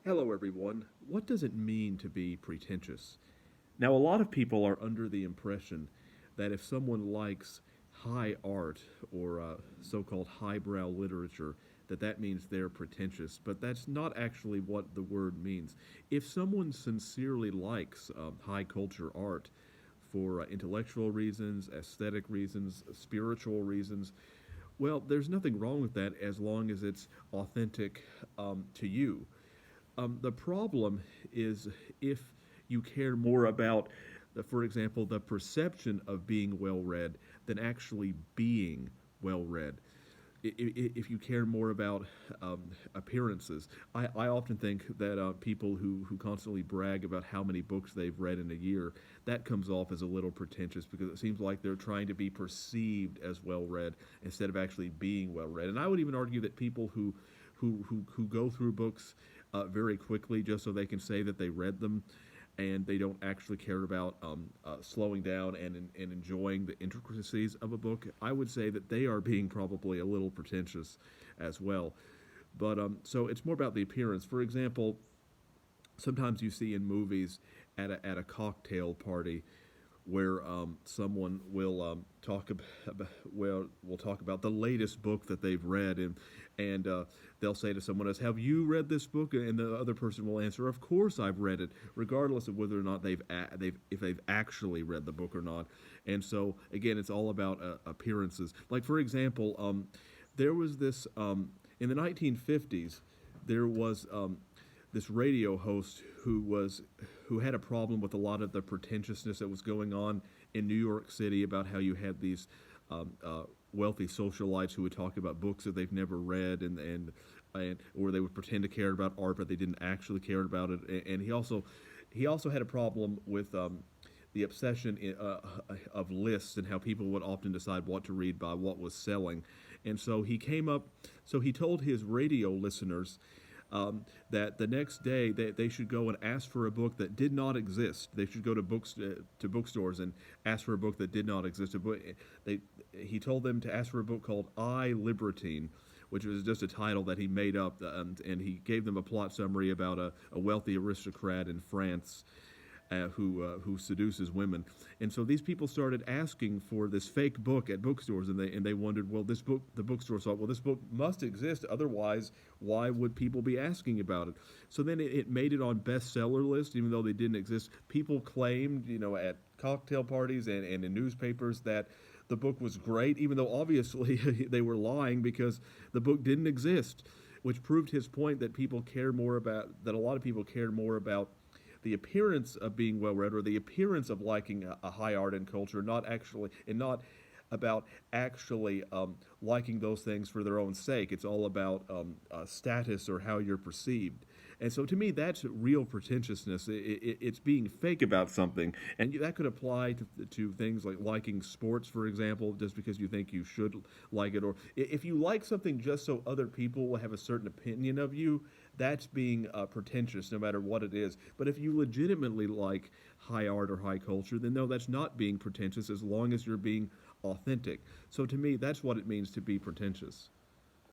Hello, everyone. What does it mean to be pretentious? Now, a lot of people are under the impression that if someone likes high art or so called highbrow literature, that means they're pretentious. But that's not actually what the word means. If someone sincerely likes high culture art for intellectual reasons, aesthetic reasons, spiritual reasons, well, there's nothing wrong with that as long as it's authentic to you. The problem is if you care more about, for example, the perception of being well read than actually being well read. If you care more about appearances, I often think that people who constantly brag about how many books they've read in a year, that comes off as a little pretentious because it seems like they're trying to be perceived as well read instead of actually being well read. And I would even argue that people who go through books very quickly just so they can say that they read them and they don't actually care about slowing down and enjoying the intricacies of a book, I would say that they are being probably a little pretentious as well. But so it's more about the appearance. For example, sometimes you see in movies at a cocktail party where someone will will talk about the latest book that they've read, and they'll say to someone else, "Have you read this book?" And the other person will answer, "Of course I've read it," regardless of whether or not they've if they've actually read the book or not. And so again, it's all about appearances. Like for example, there was this in the 1950s. There was this radio host who had a problem with a lot of the pretentiousness that was going on in New York City about how you had these wealthy socialites who would talk about books that they've never read and or they would pretend to care about art but they didn't actually care about it. And he also had a problem with the obsession of lists and how people would often decide what to read by what was selling. And so he told his radio listeners that the next day they should go and ask for a book that did not exist. They should go to bookstores and ask for a book that did not exist. They, he told them to ask for a book called I, Libertine, which was just a title that he made up, and he gave them a plot summary about a wealthy aristocrat in France who seduces women. And so these people started asking for this fake book at bookstores, and they wondered, well, this book, the bookstore thought, well, this book must exist, otherwise, why would people be asking about it? So then it made it on bestseller list, even though they didn't exist. People claimed, at cocktail parties and in newspapers that the book was great, even though obviously they were lying because the book didn't exist, which proved his point that that a lot of people cared more about the appearance of being well read or the appearance of liking a high art and culture, not about actually liking those things for their own sake. It's all about status or how you're perceived. And so to me, that's real pretentiousness. It's being fake about something. And that could apply to things like liking sports, for example, just because you think you should like it. Or if you like something just so other people will have a certain opinion of you, that's being pretentious no matter what it is. But if you legitimately like high art or high culture, then no, that's not being pretentious as long as you're being authentic. So to me, that's what it means to be pretentious.